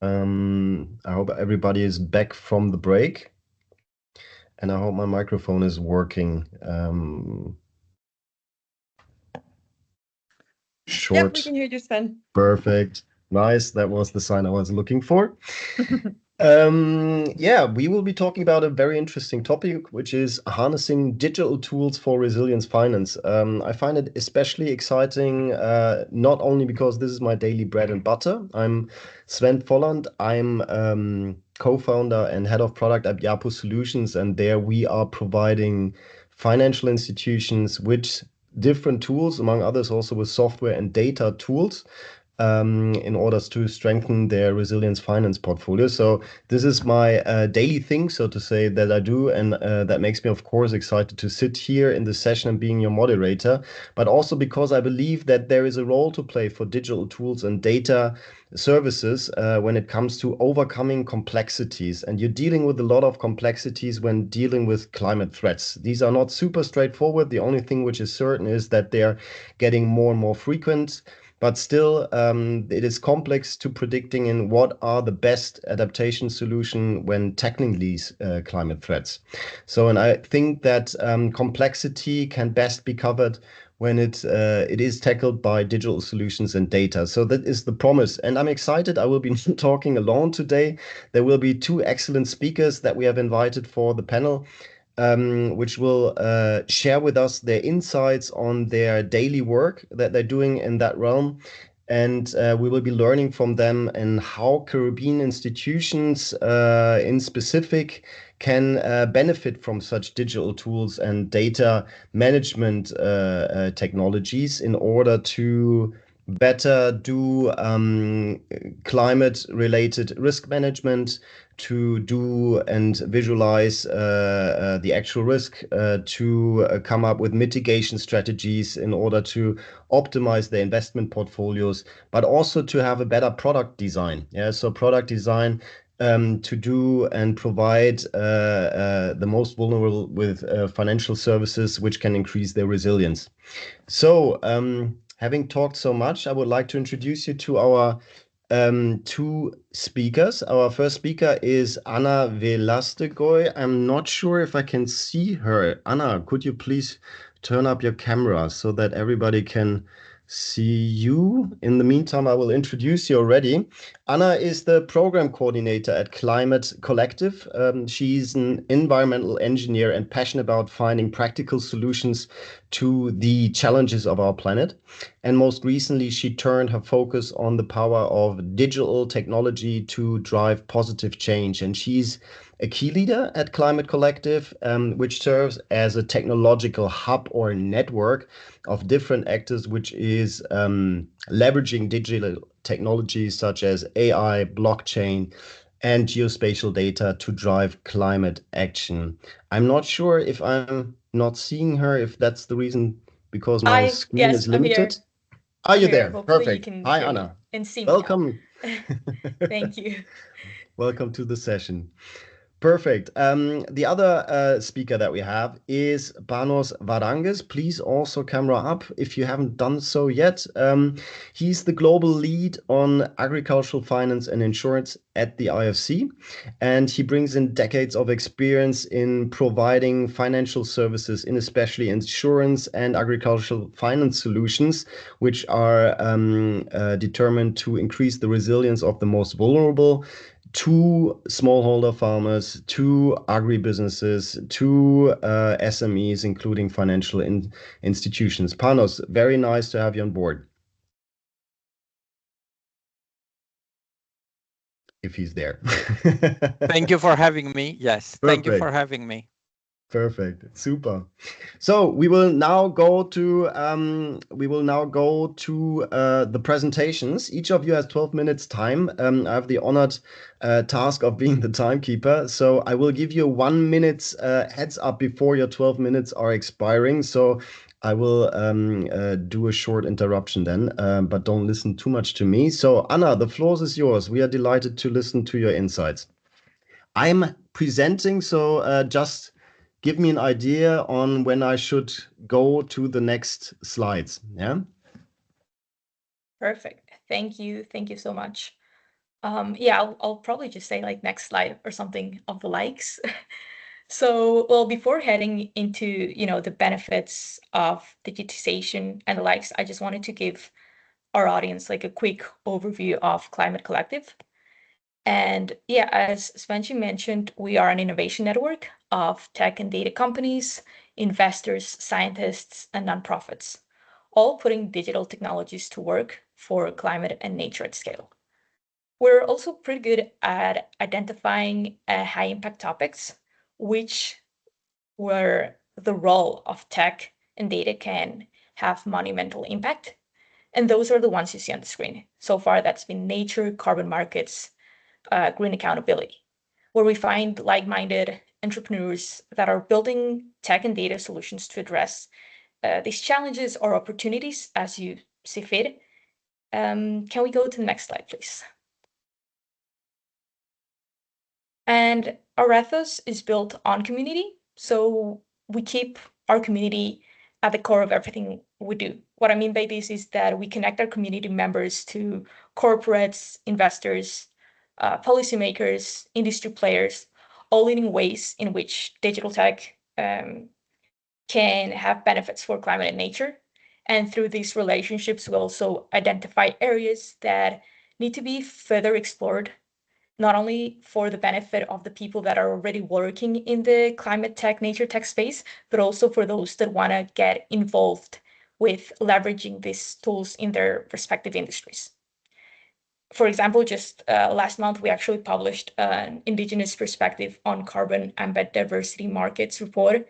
I hope everybody is back from the break, and I hope my microphone is working. Yep, we Short, can hear you, Sven. perfect, nice. That was the sign I was looking for. Yeah, we will be talking about a very interesting topic, which is harnessing digital tools for resilience finance. I find it especially exciting, not only because this is my daily bread and butter. I'm Sven Volland. I'm co-founder and head of product at Yapo Solutions, and there we are providing financial institutions with different tools, among others, also with software and data tools in order to strengthen their resilience finance portfolio. So this is my daily thing, so to say, that I do, and that makes me, of course, excited to sit here in this session and being your moderator, but also because I believe that there is a role to play for digital tools and data services when it comes to overcoming complexities. And you're dealing with a lot of complexities when dealing with climate threats. These are not super straightforward. The only thing which is certain is that they're getting more and more frequent. But still, it is complex to predicting in what are the best adaptation solution when tackling these climate threats. So, and I think that complexity can best be covered when it is tackled by digital solutions and data. So that is the promise, and I'm excited. I will be talking alone today. There will be two excellent speakers that we have invited for the panel which will share with us their insights on their daily work that they're doing in that realm. And we will be learning from them and how Caribbean institutions in specific can benefit from such digital tools and data management technologies in order to better do climate related risk management, to do and visualize the actual risk, to come up with mitigation strategies in order to optimize their investment portfolios, but also to have a better product design. Yeah, so product design to do and provide the most vulnerable with financial services which can increase their resilience. So, having talked so much, I would like to introduce you to our two speakers. Our first speaker is Anna Velastegoy. I'm not sure if I can see her. Anna, could you please turn up your camera so that everybody can see you? In the meantime, I will introduce you already. Anna is the program coordinator at Climate Collective. She's an environmental engineer and passionate about finding practical solutions to the challenges of our planet. And most recently, she turned her focus on the power of digital technology to drive positive change. And she's a key leader at Climate Collective, which serves as a technological hub or network of different actors, which is leveraging digital technologies such as AI, blockchain, and geospatial data to drive climate action. I'm not sure if I'm not seeing her, if that's the reason because my screen Yes, is I'm limited. here. Are I'm you here. there? Hopefully you Perfect. can Hi, hear me Anna. and see me now. Welcome. Thank you. Welcome to the session. Perfect. The other speaker that we have is Panos Varanges. Please also camera up if you haven't done so yet. He's the global lead on agricultural finance and insurance at the IFC, and he brings in decades of experience in providing financial services, in especially insurance and agricultural finance solutions, which are determined to increase the resilience of the most vulnerable, to smallholder farmers, to agribusinesses, to SMEs, including financial institutions. Panos, very nice to have you on board. If he's there. Thank you for having me. Yes, thank you for Perfect. having me. Perfect. Super. So we will now go to the presentations. Each of you has 12 minutes time. I have the honored task of being the timekeeper. So I will give you 1 minute heads up before your 12 minutes are expiring. So I will do a short interruption then, but don't listen too much to me. So Anna, the floor is yours. We are delighted to listen to your insights. I'm presenting, so just give me an idea on when I should go to the next slides. Yeah. Perfect. Thank you. Thank you so much. Yeah, I'll probably just say like next slide or something of the likes. So, well, before heading into, the benefits of digitization and the likes, I just wanted to give our audience like a quick overview of Climate Collective. And yeah, as Svenji mentioned, we are an innovation network of tech and data companies, investors, scientists, and nonprofits, all putting digital technologies to work for climate and nature at scale. We're also pretty good at identifying high impact topics, which where the role of tech and data can have monumental impact. And those are the ones you see on the screen. So far, that's been nature, carbon markets, green accountability, where we find like-minded entrepreneurs that are building tech and data solutions to address these challenges or opportunities as you see fit. Can we go to the next slide, please? And our ethos is built on community. So we keep our community at the core of everything we do. What I mean by this is that we connect our community members to corporates, investors, policymakers, industry players, all in ways in which digital tech can have benefits for climate and nature. And through these relationships, we also identify areas that need to be further explored, not only for the benefit of the people that are already working in the climate tech, nature tech space, but also for those that want to get involved with leveraging these tools in their respective industries. For example, just last month, we actually published an Indigenous perspective on carbon and biodiversity markets report.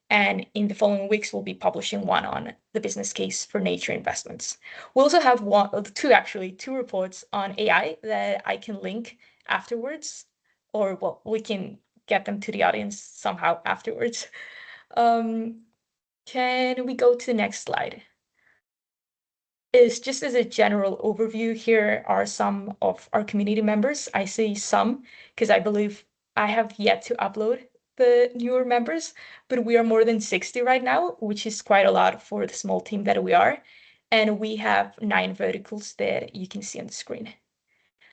And in the following weeks, we'll be publishing one on the business case for nature investments. We also have two reports on AI that I can link afterwards, or well, we can get them to the audience somehow afterwards. Can we go to the next slide? Is just as a general overview, here are some of our community members. I say some because I believe I have yet to upload the newer members, but we are more than 60 right now, which is quite a lot for the small team that we are. And we have 9 verticals that you can see on the screen.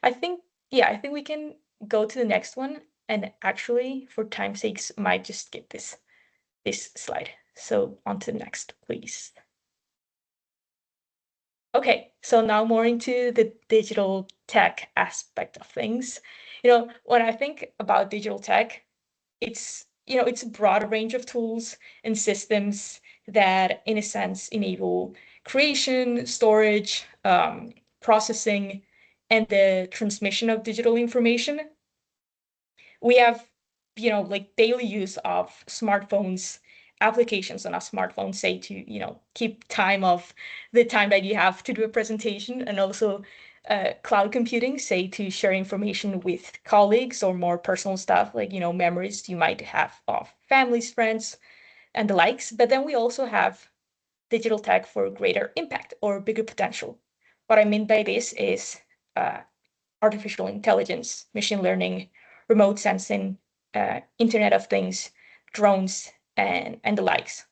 I think we can go to the next one. And actually, for time's sakes, might just skip this slide. So on to the next, please. Okay, so now more into the digital tech aspect of things. When I think about digital tech, it's a broad range of tools and systems that, in a sense, enable creation, storage, processing, and the transmission of digital information. We have, like daily use of smartphones, applications on a smartphone, say to, keep time of the time that you have to do a presentation, and also cloud computing, say to share information with colleagues, or more personal stuff like, memories you might have of families, friends, and the likes. But then we also have digital tech for greater impact or bigger potential. What I mean by this is artificial intelligence, machine learning, remote sensing, Internet of Things, drones, and the likes.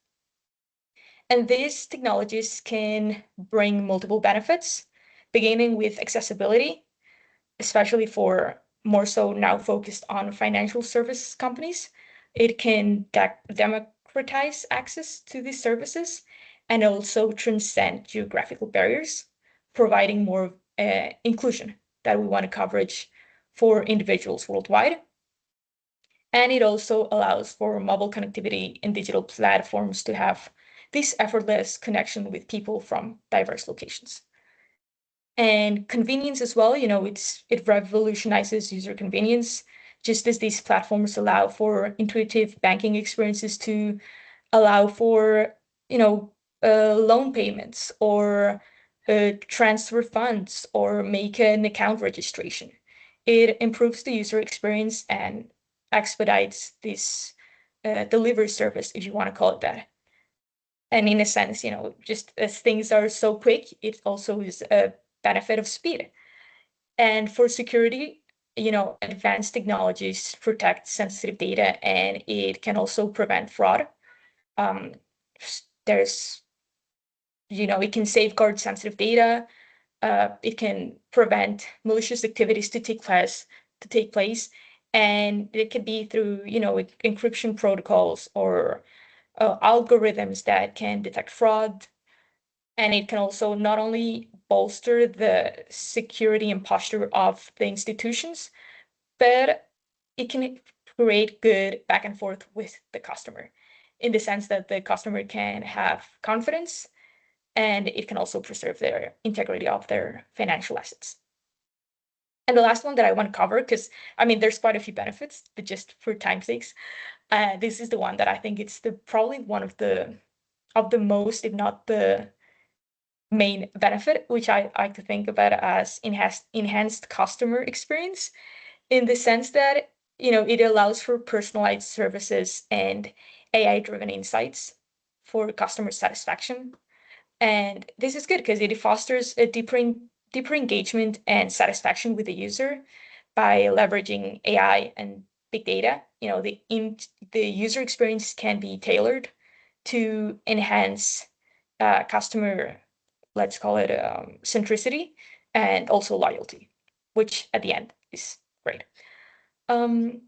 And these technologies can bring multiple benefits, beginning with accessibility, especially for more so now focused on financial service companies. It can democratize access to these services and also transcend geographical barriers, providing more inclusion that we want to coverage for individuals worldwide. And it also allows for mobile connectivity and digital platforms to have this effortless connection with people from diverse locations. And convenience as well, it revolutionizes user convenience, just as these platforms allow for intuitive banking experiences to allow for, loan payments, or transfer funds, or make an account registration. It improves the user experience and expedites this delivery service, if you want to call it that. And in a sense, just as things are so quick, it also is a benefit of speed. And for security, advanced technologies protect sensitive data, and it can also prevent fraud. There's, it can safeguard sensitive data, it can prevent malicious activities to take place, and it could be through encryption protocols or algorithms that can detect fraud. And it can also not only bolster the security and posture of the institutions, but it can create good back and forth with the customer, in the sense that the customer can have confidence, and it can also preserve their integrity of their financial assets. And the last one that I want to cover, because there's quite a few benefits, but just for time's sakes, this is the one that I think it's probably one of the most, if not the main benefit, which I like to think about as enhanced customer experience, in the sense that it allows for personalized services and AI-driven insights for customer satisfaction. And this is good because it fosters a deeper engagement and satisfaction with the user by leveraging AI and big data. The user experience can be tailored to enhance customer, let's call it, centricity, and also loyalty, which at the end is great. Um,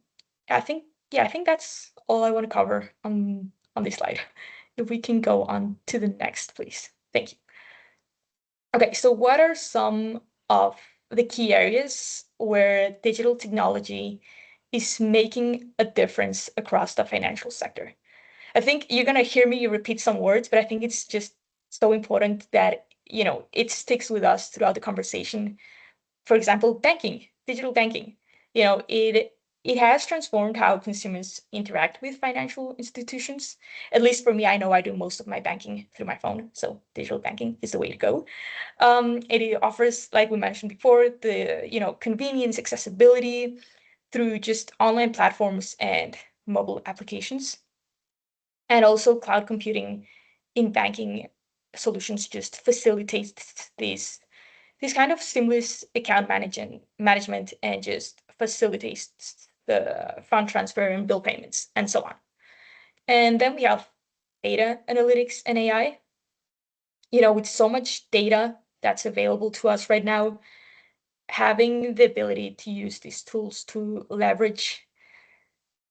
I think that's all I want to cover on this slide. If we can go on to the next, please. Thank you. Okay, so what are some of the key areas where digital technology is making a difference across the financial sector? I think you're gonna hear me repeat some words, but I think it's just so important that it sticks with us throughout the conversation. For example, banking, digital banking. It has transformed how consumers interact with financial institutions. At least for me, I know I do most of my banking through my phone, so digital banking is the way to go. It offers, like we mentioned before, the convenience, accessibility through just online platforms and mobile applications. And also cloud computing in banking solutions just facilitates this kind of seamless account management and just facilitates the fund transfer and bill payments and so on. And then we have data analytics and AI. With so much data that's available to us right now, having the ability to use these tools to leverage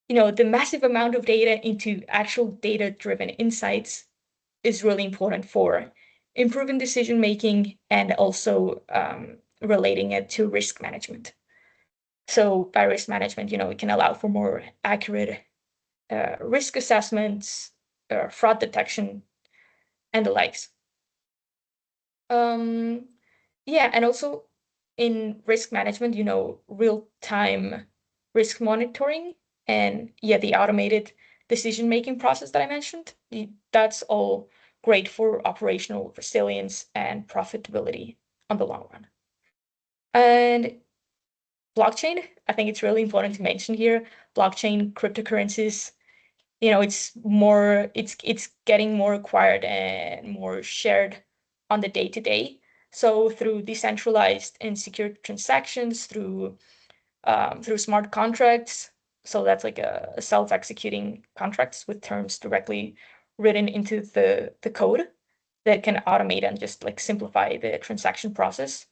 the massive amount of data into actual data-driven insights is really important for improving decision making and also relating it to risk management. So by risk management, we can allow for more accurate risk assessments, fraud detection, and the likes. Yeah, and also in risk management, real-time risk monitoring and the automated decision-making process that I mentioned, that's all great for operational resilience and profitability on the long run. And blockchain, I think it's really important to mention here, blockchain cryptocurrencies, it's getting more acquired and more shared on the day-to-day. So through decentralized and secure transactions, through smart contracts, so that's like a self-executing contracts with terms directly written into the code that can automate and just like simplify the transaction process.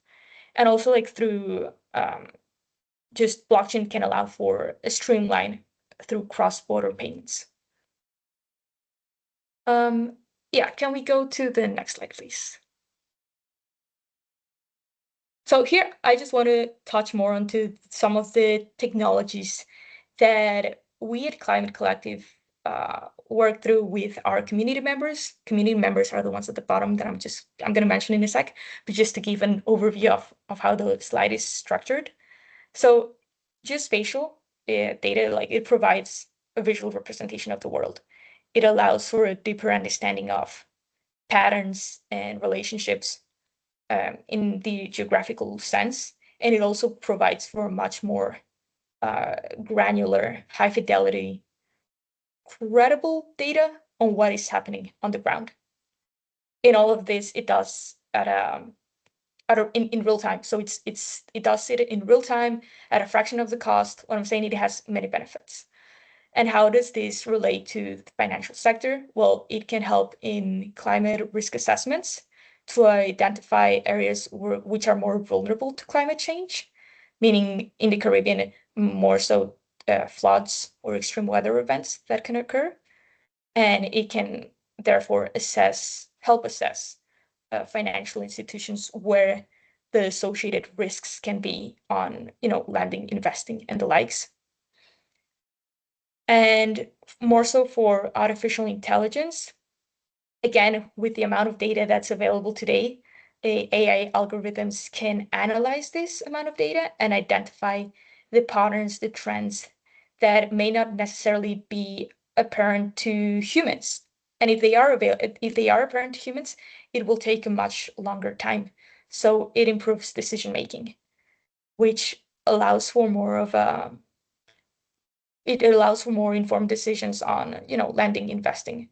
And also like through just blockchain can allow for a streamline through cross-border payments. Yeah, can we go to the next slide, please? So here, I just want to touch more onto some of the technologies that we at Climate Collective work through with our community members. Community members are the ones at the bottom that I'm going to mention in a sec, but just to give an overview of how the slide is structured. So geospatial data, like it provides a visual representation of the world. It allows for a deeper understanding of patterns and relationships in the geographical sense. And it also provides for much more granular, high fidelity, credible data on what is happening on the ground. In all of this, it does in real time. So it does it in real time at a fraction of the cost. What I'm saying, it has many benefits. And how does this relate to the financial sector? Well, it can help in climate risk assessments. to identify areas which are more vulnerable to climate change, meaning in the Caribbean, more so floods or extreme weather events that can occur. And it can therefore help assess financial institutions where the associated risks can be on, lending, investing, and the likes. And more so for artificial intelligence, again, with the amount of data that's available today, AI algorithms can analyze this amount of data and identify the patterns, the trends that may not necessarily be apparent to humans. And if they are apparent to humans, it will take a much longer time. So it improves decision making, which allows for more of a it allows for more informed decisions on, lending, investing,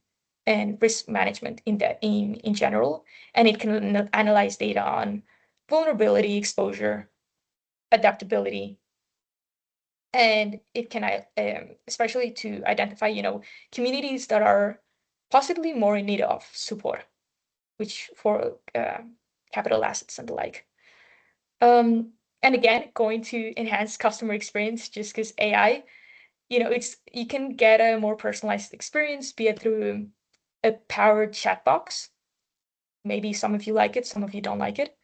and risk management in general. And it can analyze data on vulnerability, exposure, adaptability, and it can especially to identify, communities that are possibly more in need of support, which for capital assets and the like. And again, going to enhance customer experience, just because AI, you can get a more personalized experience, be it through a powered chat box. Maybe some of you like it, some of you don't like it.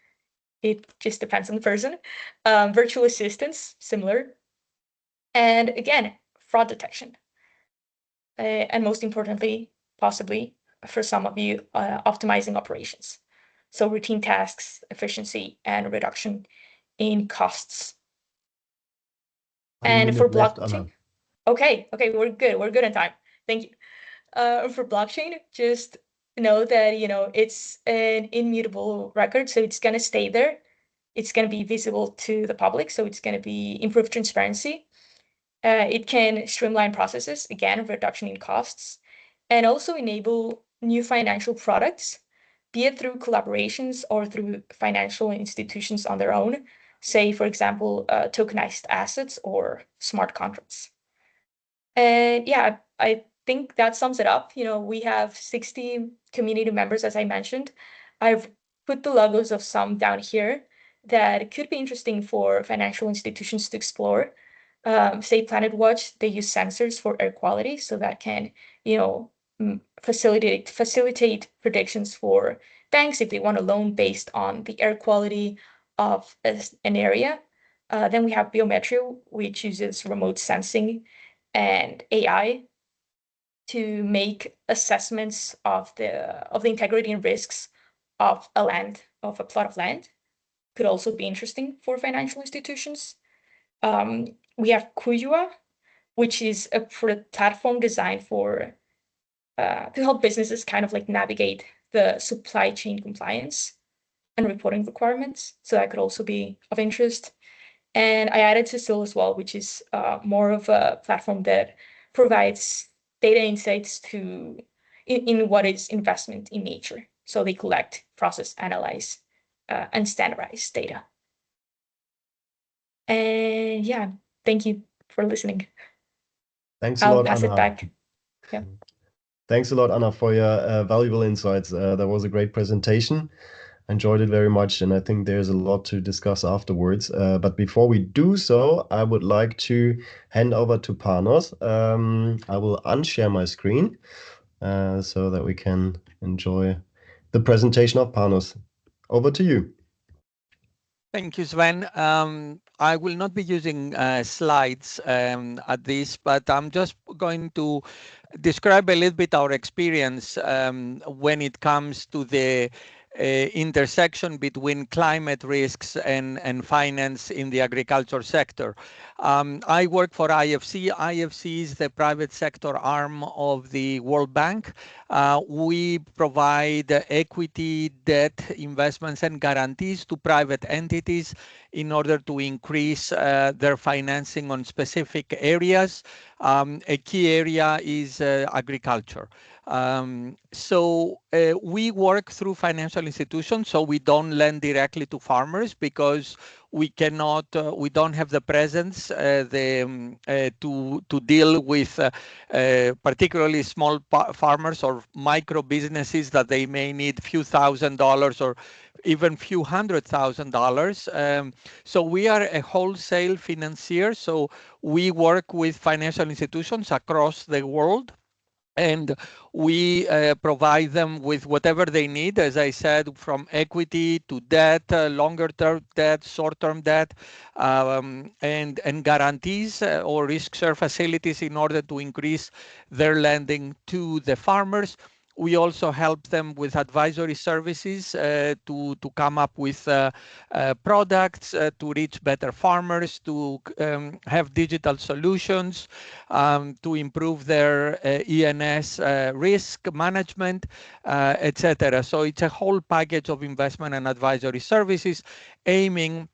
It just depends on the person. Virtual assistants, similar. And again, fraud detection. And most importantly, possibly for some of you, optimizing operations. So routine tasks, efficiency, and reduction in costs. And for blockchain, okay, we're good. We're good in time. Thank you. For blockchain, just know that, it's an immutable record, so it's going to stay there. It's going to be visible to the public, so it's going to be improved transparency. It can streamline processes, again, reduction in costs, and also enable new financial products, be it through collaborations or through financial institutions on their own, say, for example, tokenized assets or smart contracts. And yeah, I think that sums it up. We have 60 community members, as I mentioned. I've put the logos of some down here that could be interesting for financial institutions to explore. Say Planet Watch, they use sensors for air quality, so that can, facilitate predictions for banks if they want a loan based on the air quality of an area. Then we have Biometry, which uses remote sensing and AI to make assessments of the integrity and risks of a plot of land. Could also be interesting for financial institutions. We have Kujua, which is a platform designed for to help businesses kind of like navigate the supply chain compliance and reporting requirements. So that could also be of interest. And I added Cecil as well, which is more of a platform that provides data insights in what is investment in nature. So they collect, process, analyze, and standardize data. And yeah, thank you for listening. Thanks a lot, I'll pass Anna. it back. Yeah. Thanks a lot, Anna, for your valuable insights. That was a great presentation. Enjoyed it very much, and I think there's a lot to discuss afterwards. But before we do so, I would like to hand over to Panos. I will unshare my screen so that we can enjoy the presentation of Panos. Over to you. Thank you, Sven. I will not be using slides at this, but I'm just going to describe a little bit our experience when it comes to the intersection between climate risks and finance in the agriculture sector. I work for IFC. IFC is the private sector arm of the World Bank. We provide equity, debt, investments, and guarantees to private entities in order to increase their financing on specific areas. A key area is agriculture. We work through financial institutions, so we don't lend directly to farmers because we cannot, we don't have the presence to deal with particularly small farmers or micro businesses that they may need few $1,000s or even few $100,000. So we are a wholesale financier. So we work with financial institutions across the world, and we provide them with whatever they need, as I said, from equity to debt, longer term debt, short term debt, and guarantees or risk share facilities in order to increase their lending to the farmers. We also help them with advisory services to come up with products to reach better farmers, to have digital solutions, to improve their ENS risk management, etc. So it's a whole package of investment and advisory services aiming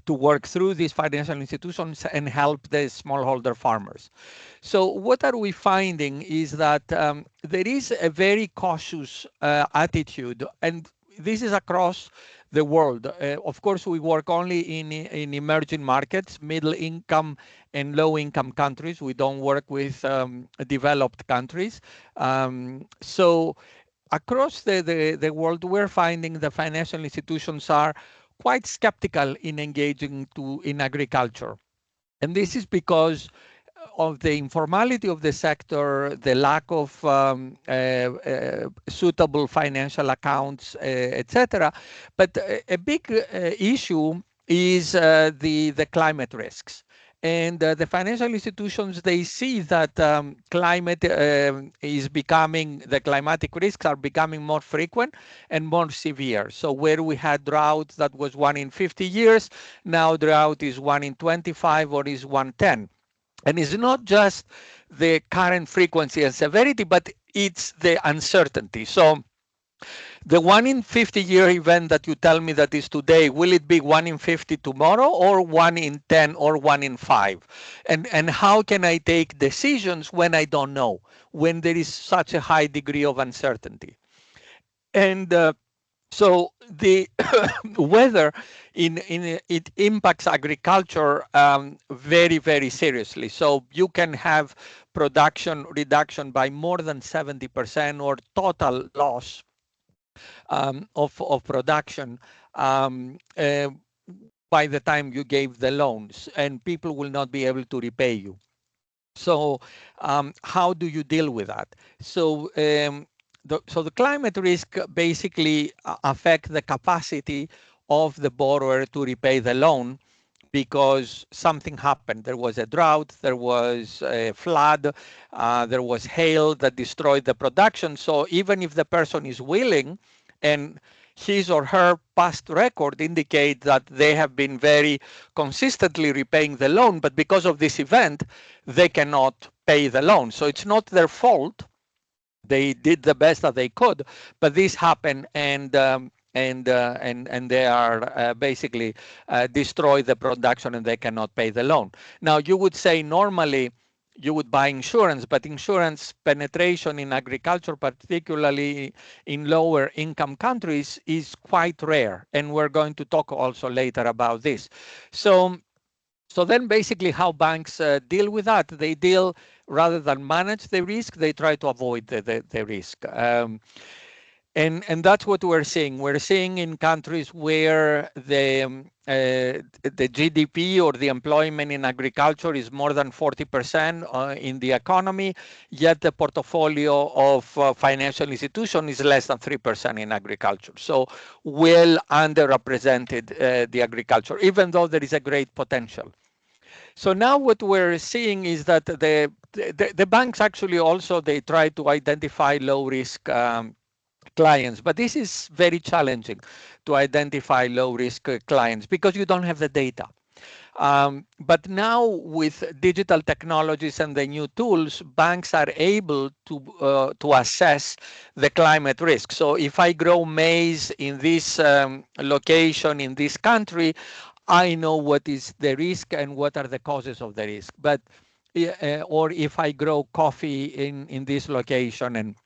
to work through these financial institutions and help the smallholder farmers. So what are we finding is that there is a very cautious attitude, and this is across the world. Of course, we work only in emerging markets, middle income and low income countries. We don't work with developed countries. So across the world, we're finding the financial institutions are quite skeptical in engaging in agriculture. And this is because of the informality of the sector, the lack of suitable financial accounts, etc. But a big issue is the climate risks. And the financial institutions, they see that climate is becoming, the climatic risks are becoming more frequent and more severe. So where we had drought that was 1 in 50 years, now drought is 1 in 25 or is 110. And it's not just the current frequency and severity, but it's the uncertainty. So the 1 in 50-year event that you tell me that is today, will it be 1 in 50 tomorrow or 1 in 10 or 1 in 5? And how can I take decisions when I don't know, when there is such a high degree of uncertainty? And so the weather it impacts agriculture very, very seriously. So you can have production reduction by more than 70% or total loss of production by the time you gave the loans, and people will not be able to repay you. So how do you deal with that? So the climate risk basically affect the capacity of the borrower to repay the loan because something happened. There was a drought, there was a flood, there was hail that destroyed the production. So even if the person is willing and his or her past record indicate that they have been very consistently repaying the loan, but because of this event, they cannot pay the loan. So it's not their fault. They did the best that they could, but this happened, and they are basically destroy the production and they cannot pay the loan. Now you would say normally you would buy insurance, but insurance penetration in agriculture, particularly in lower income countries, is quite rare. And we're going to talk also later about this. So then basically how banks deal with that, they deal, rather than manage the risk, they try to avoid the risk. And that's what we're seeing. We're seeing in countries where the GDP or the employment in agriculture is more than 40% in the economy, yet the portfolio of financial institution is less than 3% in agriculture. So well underrepresented the agriculture, even though there is a great potential. So now what we're seeing is that the banks actually also, they try to identify low risk clients, but this is very challenging to identify low risk clients because you don't have the data. But now with digital technologies and the new tools, banks are able to assess the climate risk. So if I grow maize in this location in this country, I know what is the risk and what are the causes of the risk. But or if I grow coffee in this location, and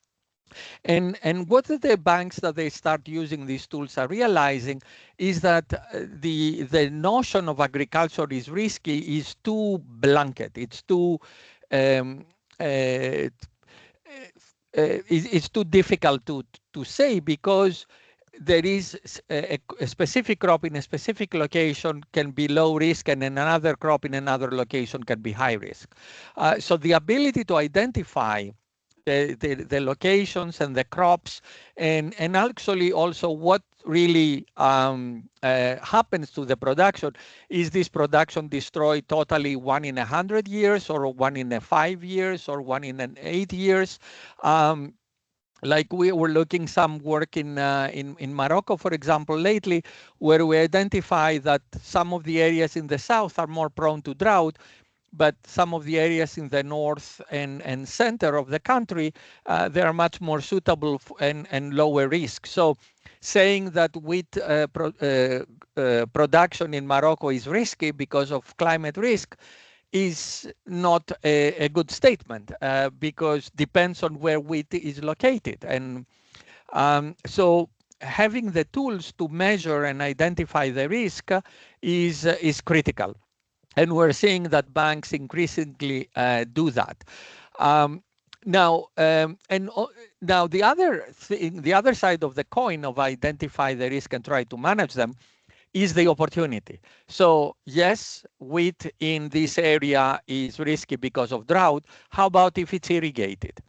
And what the banks that they start using these tools are realizing is that the notion of agriculture is risky is too blanket. It's too um, uh, it's too difficult to say, because there is a specific crop in a specific location can be low risk, and another crop in another location can be high risk. So the ability to identify the locations and the crops, and actually also what really happens to the production. Is this production destroyed totally 1 in 100 years, or 1 in 5 years, or 1 in 8 years? Um, like we were looking some work in Morocco, for example, lately, where we identify that some of the areas in the south are more prone to drought, but some of the areas in the north and center of the country, they are much more suitable and lower risk. So saying that wheat production in Morocco is risky because of climate risk is not a good statement, because depends on where wheat is located. And so having the tools to measure and identify the risk is critical. And we're seeing that banks increasingly do that. Um, now, now the other thing, the other side of the coin of identify the risk and try to manage them is the opportunity. So yes, wheat in this area is risky because of drought. How about if it's irrigated?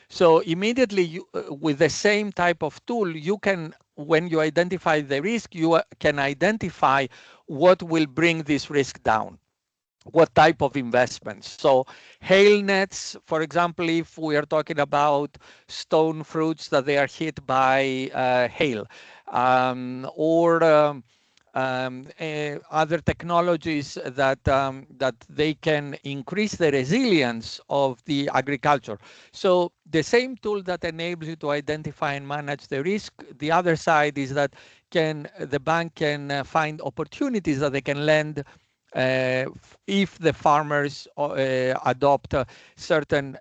So immediately, with the same type of tool, you can, when you identify the risk, you can identify what will bring this risk down, what type of investments. So hail nets, for example, if we are talking about stone fruits that they are hit by hail, or other technologies that they can increase the resilience of the agriculture. So the same tool that enables you to identify and manage the risk, the other side is that the bank can find opportunities that they can lend if the farmers adopt certain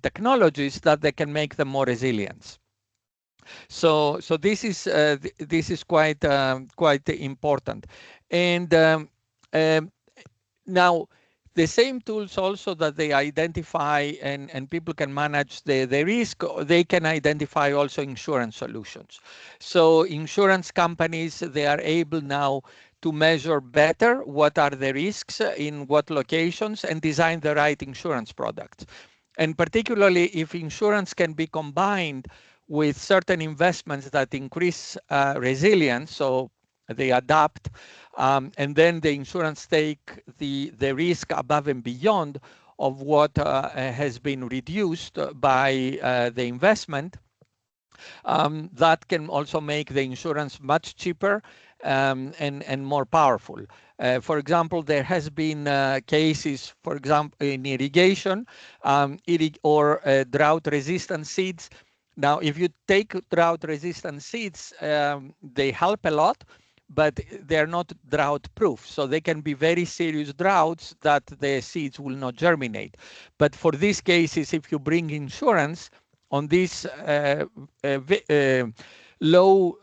technologies that they can make them more resilient. So this is quite important. And now the same tools also that they identify and people can manage the risk, they can identify also insurance solutions. So insurance companies, they are able now to measure better what are the risks in what locations and design the right insurance products. And particularly if insurance can be combined with certain investments that increase resilience, so they adapt, and then the insurance take the risk above and beyond of what has been reduced by the investment. That can also make the insurance much cheaper and more powerful. For example, there has been cases, for example, in irrigation or drought-resistant seeds. Now, if you take drought-resistant seeds, they help a lot, but they're not drought-proof. So they can be very serious droughts that the seeds will not germinate. But for these cases, if you bring insurance on this low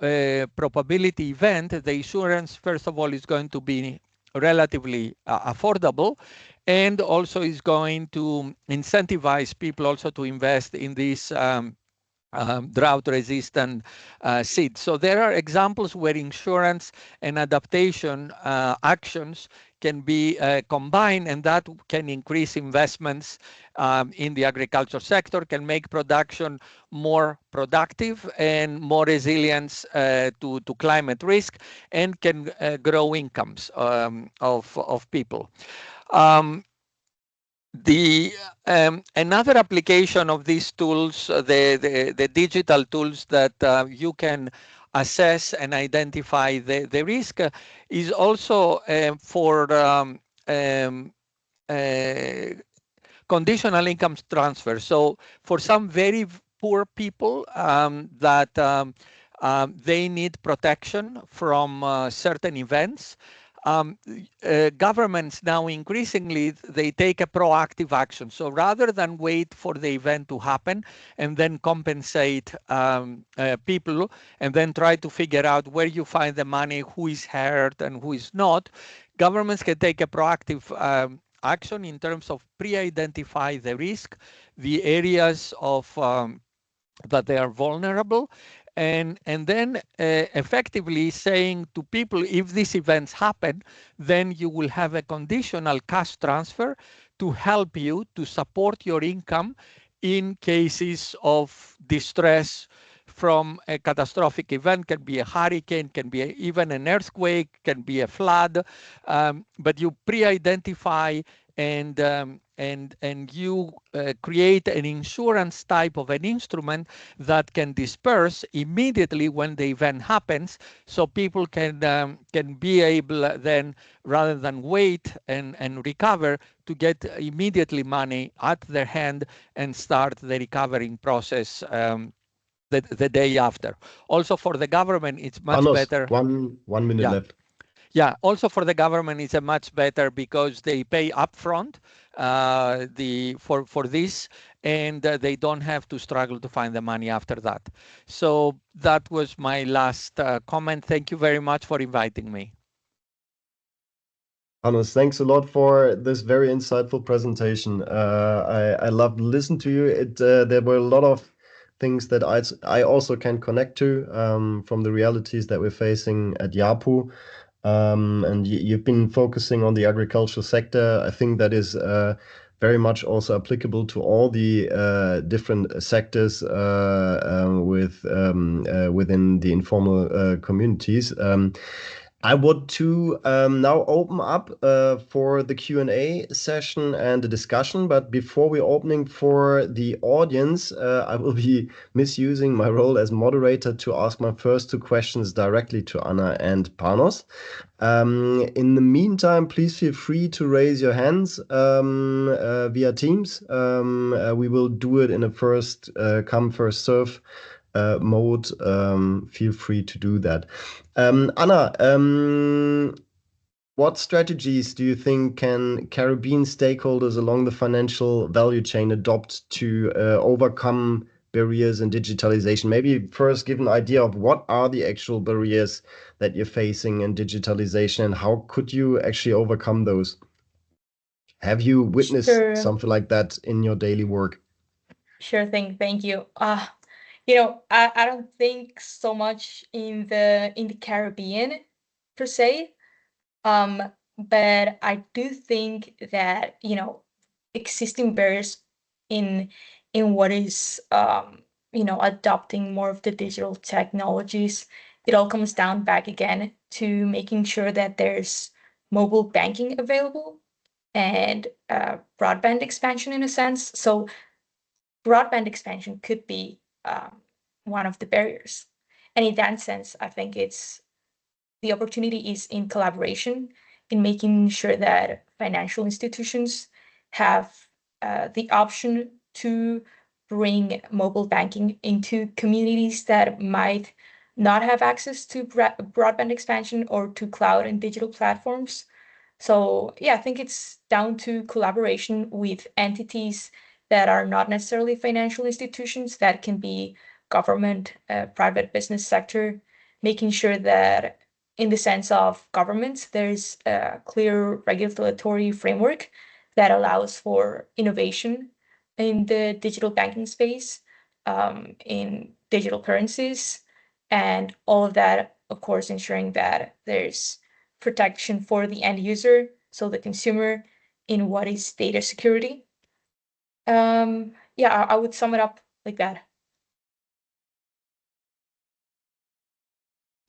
probability event, the insurance, first of all, is going to be relatively affordable, and also is going to incentivize people also to invest in these drought-resistant seeds. So there are examples where insurance and adaptation actions can be combined, and that can increase investments in the agriculture sector, can make production more productive and more resilient to climate risk, and can grow incomes of people. The another application of these tools, the digital tools that you can assess and identify the risk, is also for uh, conditional income transfer. So for some very poor people that they need protection from certain events, governments now increasingly, they take a proactive action. So rather than wait for the event to happen and then compensate people and then try to figure out where you find the money, who is hurt and who is not, governments can take a proactive action in terms of pre-identify the risk, the areas of that they are vulnerable, and then effectively saying to people, if these events happen, then you will have a conditional cash transfer to help you to support your income in cases of distress from a catastrophic event. Can be a hurricane, can be even an earthquake, can be a flood, but you pre-identify and you create an insurance type of an instrument that can disperse immediately when the event happens, so people can be able then, rather than wait and recover, to get immediately money at their hand and start the recovering process the day after. Also for the government, it's much Panos, better. one minute Yeah. left. Yeah, also for the government, it's a much better because they pay upfront for this, and they don't have to struggle to find the money after that. So that was my last comment. Thank you very much for inviting me. Hannes, thanks a lot for this very insightful presentation. I loved listening to you. There were a lot of things that I also can connect to from the realities that we're facing at Yapu. And you've been focusing on the agricultural sector. I think that is very much also applicable to all the different sectors within the informal communities. I would to now open up for the Q&A session and the discussion. But before we're opening for the audience, I will be misusing my role as moderator to ask my first two questions directly to Anna and Panos. In the meantime, please feel free to raise your hands via Teams. We will do it in a first come, first serve mode. Feel free to do that. Anna, what strategies do you think can Caribbean stakeholders along the financial value chain adopt to overcome barriers in digitalization? Maybe first give an idea of what are the actual barriers that you're facing in digitalization and how could you actually overcome those? Have you witnessed something like that in your daily work? Sure thing. Thank you. I don't think so much in the Caribbean per se. But I do think that, existing barriers in what is adopting more of the digital technologies, it all comes down back again to making sure that there's mobile banking available and broadband expansion in a sense. So broadband expansion could be one of the barriers. And in that sense, I think the opportunity is in collaboration, in making sure that financial institutions have the option to bring mobile banking into communities that might not have access to broadband expansion or to cloud and digital platforms. So yeah, I think it's down to collaboration with entities that are not necessarily financial institutions, that can be government, private business sector, making sure that in the sense of governments, there's a clear regulatory framework that allows for innovation in the digital banking space, in digital currencies, and all of that, of course, ensuring that there's protection for the end user, so the consumer, in what is data security. Yeah, I would sum it up like that.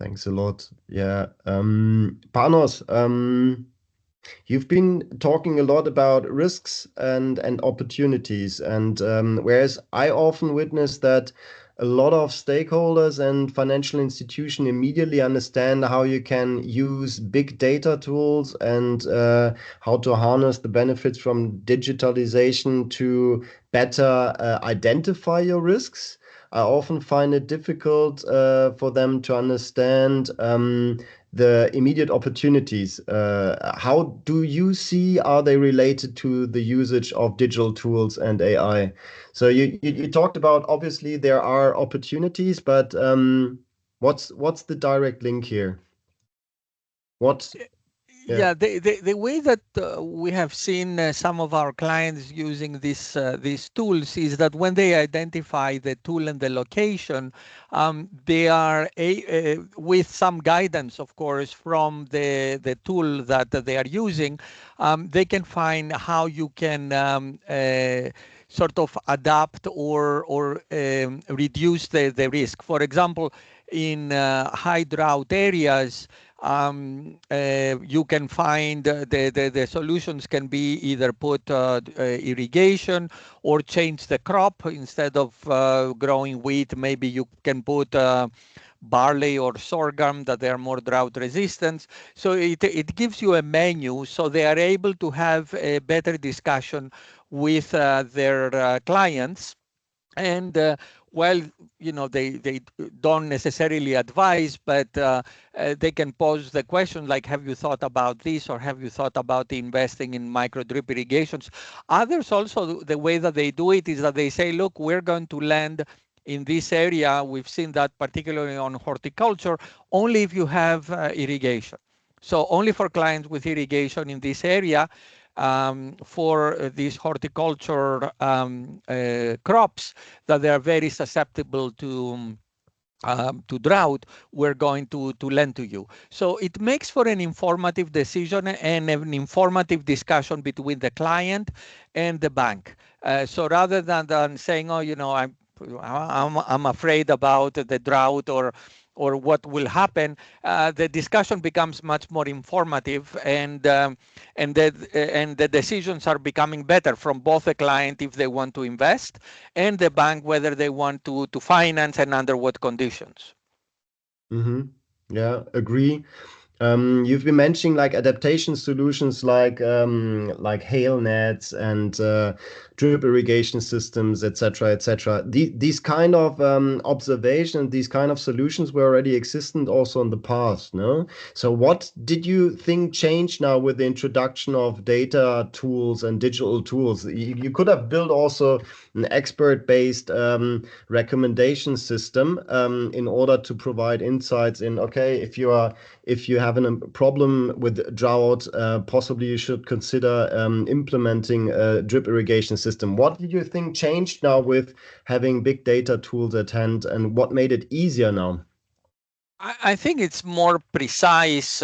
Thanks a lot. Yeah. Panos, you've been talking a lot about risks and opportunities, and whereas I often witness that a lot of stakeholders and financial institutions immediately understand how you can use big data tools and how to harness the benefits from digitalization to better identify your risks. I often find it difficult for them to understand the immediate opportunities, how do you see are they related to the usage of digital tools and AI? So you talked about obviously there are opportunities, but what's the direct link here? What? Yeah. Yeah, the way that we have seen some of our clients using these tools is that when they identify the tool and the location, they are with some guidance, of course, from the tool that they are using, they can find how you can sort of adapt or reduce the risk. For example, in high drought areas, you can find the solutions can be either put irrigation or change the crop. Instead of growing wheat, maybe you can put barley or sorghum that they are more drought resistant. So it gives you a menu, so they are able to have a better discussion with their clients. And well, they don't necessarily advise, but they can pose the question like, have you thought about this, or have you thought about investing in micro drip irrigations? Others also, the way that they do it is that they say, look, we're going to land in this area. We've seen that particularly on horticulture, only if you have irrigation. So only for clients with irrigation in this area, for these horticulture crops that they are very susceptible to drought, we're going to lend to you. So it makes for an informative decision and an informative discussion between the client and the bank. So rather than saying, oh, I'm afraid about the drought or what will happen, the discussion becomes much more informative, and the decisions are becoming better from both the client if they want to invest, and the bank whether they want to finance and under what conditions. Mm-hmm. Yeah, agree. You've been mentioning like adaptation solutions like hail nets and drip irrigation systems, etc., etc. These kind of observation, these kind of solutions were already existent also in the past, no? So what did you think changed now with the introduction of data tools and digital tools? You could have built also an expert-based recommendation system in order to provide insights in, okay, if you have a problem with drought, possibly you should consider implementing a drip irrigation system. What do you think changed now with having big data tools at hand, and what made it easier now? I think it's more precise.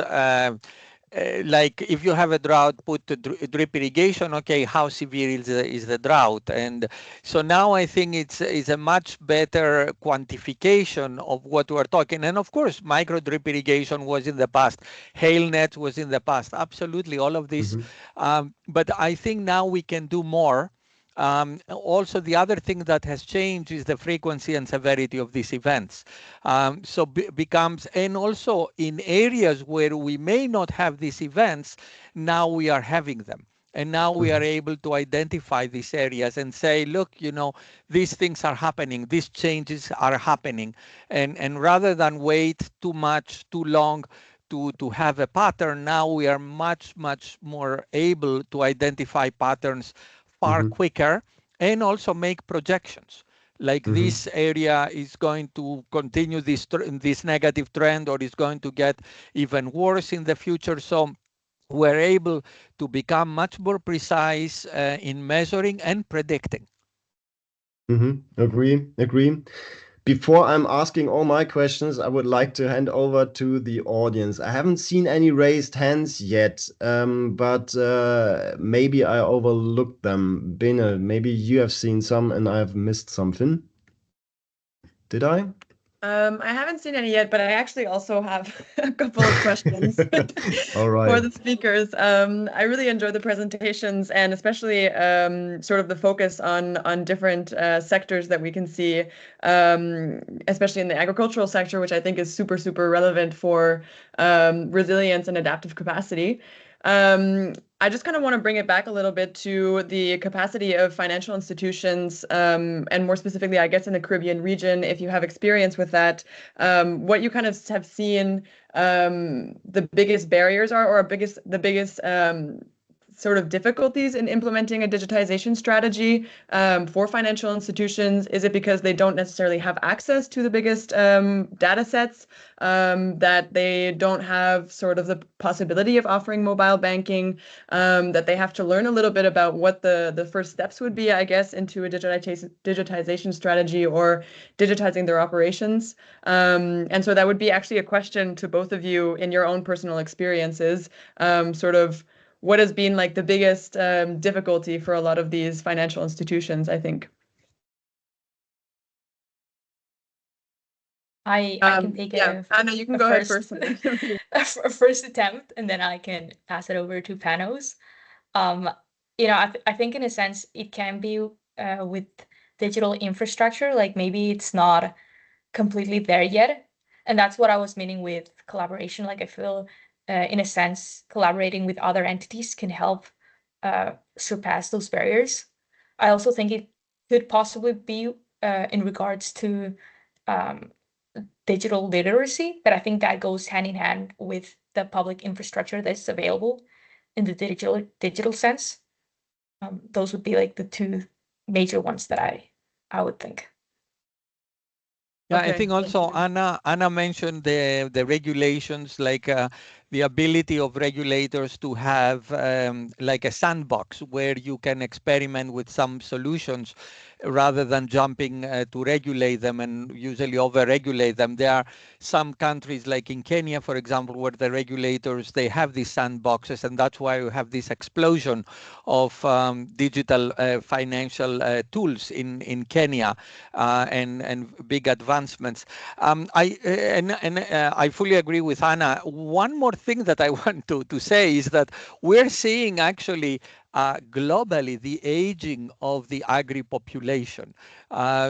Like if you have a drought, put the drip irrigation. Okay, how severe is the drought? And so now I think it's a much better quantification of what we're talking. And of course, micro drip irrigation was in the past, hail nets was in the past. Absolutely, all of this. Mm-hmm. But I think now we can do more. Also, the other thing that has changed is the frequency and severity of these events. So becomes, and also in areas where we may not have these events, now we are having them. And now we are able to identify these areas and say, look, these things are happening, these changes are happening. And rather than wait too much, too long to have a pattern, now we are much, much more able to identify patterns far Mm-hmm. quicker and also make projections like Mm-hmm. this area is going to continue this negative trend or is going to get even worse in the future. So we're able to become much more precise in measuring and predicting. Mm-hmm. Agree. Before I'm asking all my questions, I would like to hand over to the audience. I haven't seen any raised hands yet, but maybe I overlooked them. Bene, maybe you have seen some and I've missed something. Did I? I haven't seen any yet, but I actually also have a couple of questions All for right. the speakers. I really enjoyed the presentations and especially sort of the focus on different sectors that we can see, especially in the agricultural sector, which I think is super relevant for resilience and adaptive capacity. I just kind of want to bring it back a little bit to the capacity of financial institutions, and more specifically, I guess, in the Caribbean region, if you have experience with that, what you kind of have seen the biggest barriers are, or the biggest sort of difficulties in implementing a digitization strategy for financial institutions? Is it because they don't necessarily have access to the biggest data sets, that they don't have sort of the possibility of offering mobile banking, that they have to learn a little bit about what the first steps would be, I guess, into a digitization strategy or digitizing their operations? And so that would be actually a question to both of you in your own personal experiences, sort of what has been like the biggest difficulty for a lot of these financial institutions, I think. I can take yeah, Anna, you can go ahead first. A first attempt, and then I can pass it over to Panos. I think in a sense it can be with digital infrastructure, like maybe it's not completely there yet. And that's what I was meaning with collaboration. Like I feel, in a sense, collaborating with other entities can help surpass those barriers. I also think it could possibly be in regards to um, digital literacy, but I think that goes hand in hand with the public infrastructure that's available in the digital sense. Those would be like the two major ones that I would think. Yeah, Okay, I think also Anna mentioned the regulations, like the ability of regulators to have like a sandbox where you can experiment with some solutions rather than jumping to regulate them and usually over-regulate them. There are some countries like in Kenya, for example, where the regulators, they have these sandboxes, and that's why we have this explosion of digital financial tools in Kenya, and big advancements. I fully agree with Anna. One more thing that I want to say is that we're seeing actually globally the aging of the agri population.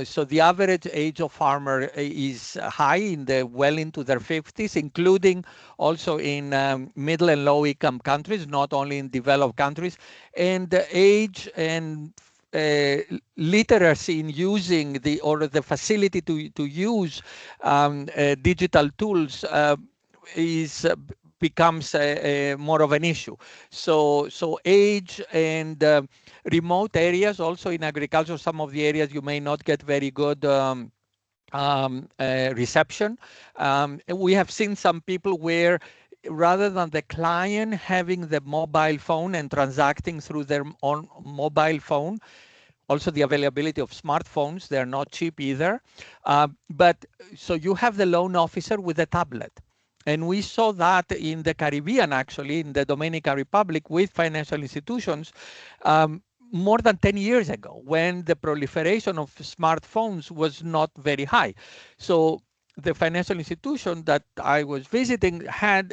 So the average age of farmer is high, well into their 50s, including also in middle and low income countries, not only in developed countries. And the age and literacy in using the facility to use digital tools becomes more of an issue. So age and remote areas, also in agriculture, some of the areas you may not get very good reception. We have seen some people where rather than the client having the mobile phone and transacting through their own mobile phone, also the availability of smartphones, they're not cheap either. But so you have the loan officer with a tablet. And we saw that in the Caribbean, actually, in the Dominican Republic with financial institutions, more than 10 years ago, when the proliferation of smartphones was not very high. So the financial institution that I was visiting had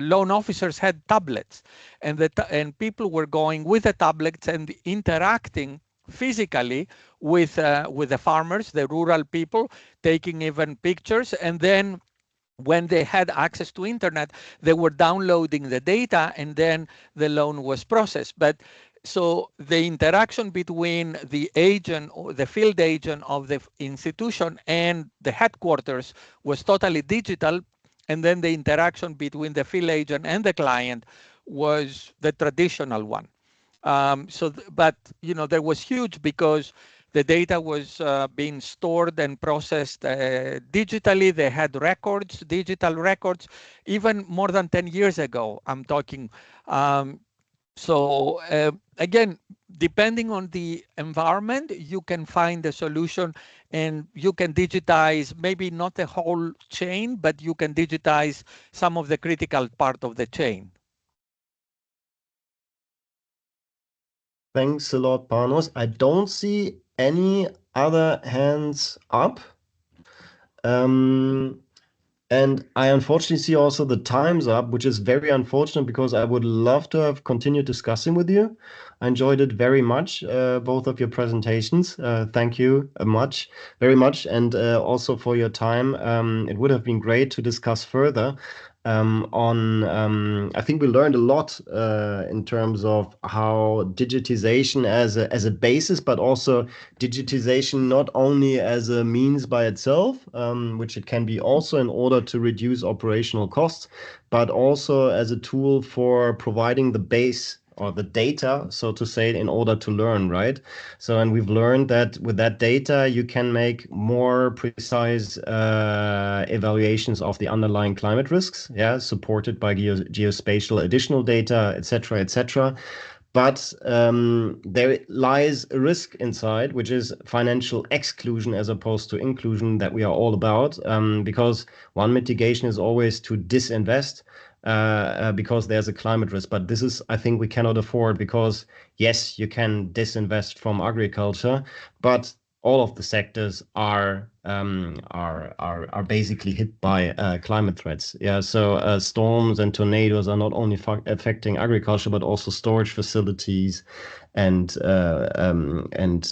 loan officers had tablets, and people were going with the tablets and interacting physically with the farmers, the rural people, taking even pictures, and then when they had access to internet, they were downloading the data, and then the loan was processed. But so the interaction between the agent or the field agent of the institution and the headquarters was totally digital. And then the interaction between the field agent and the client was the traditional one. But there was huge because the data was being stored and processed digitally. They had records, digital records, even more than 10 years ago, I'm talking. Again, depending on the environment, you can find a solution, and you can digitize, maybe not the whole chain, but you can digitize some of the critical part of the chain. Thanks a lot, Panos. I don't see any other hands up. And I unfortunately see also the time's up, which is very unfortunate because I would love to have continued discussing with you. I enjoyed it very much, both of your presentations. Thank you very much, and also for your time. It would have been great to discuss further. I think we learned a lot in terms of how digitization as a basis, but also digitization not only as a means by itself, which it can be also in order to reduce operational costs, but also as a tool for providing the base or the data, so to say, in order to learn, right? So, and we've learned that with that data, you can make more precise evaluations of the underlying climate risks, yeah, supported by geospatial additional data, et cetera, et cetera. But there lies a risk inside, which is financial exclusion as opposed to inclusion that we are all about. Because one mitigation is always to disinvest because there's a climate risk. But this is, I think, we cannot afford because, yes, you can disinvest from agriculture, but all of the sectors are basically hit by climate threats. Yeah, so storms and tornadoes are not only affecting agriculture but also storage facilities and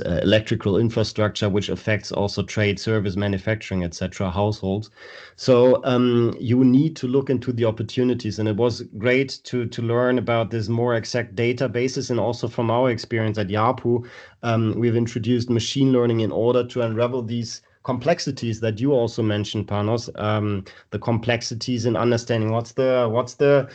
electrical infrastructure, which affects also trade, service, manufacturing, etc., households. So you need to look into the opportunities, and it was great to learn about this more exact databases, and also from our experience at YAPU, we've introduced machine learning in order to unravel these complexities that you also mentioned, Panos, the complexities in understanding what's the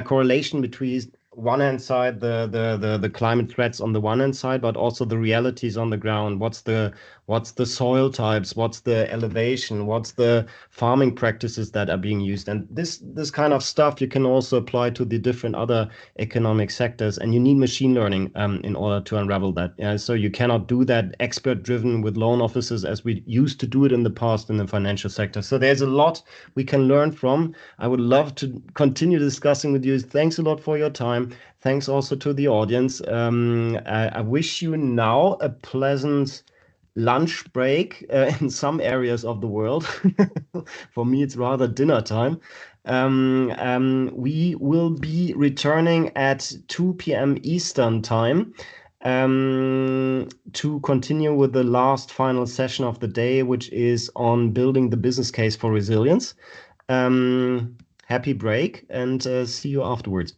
correlation between one hand side, the climate threats on the one hand side, but also the realities on the ground. What's the soil types? What's the elevation? What's the farming practices that are being used? And this kind of stuff you can also apply to the different other economic sectors. And you need machine learning in order to unravel that. Yeah, so you cannot do that expert driven with loan officers as we used to do it in the past in the financial sector. So there's a lot we can learn from. I would love to continue discussing with you. Thanks a lot for your time. Thanks also to the audience. I wish you now a pleasant lunch break in some areas of the world. For me, it's rather dinner time. We will be returning at 2 p.m. Eastern time to continue with the last final session of the day, which is on building the business case for resilience. Happy break and see you afterwards.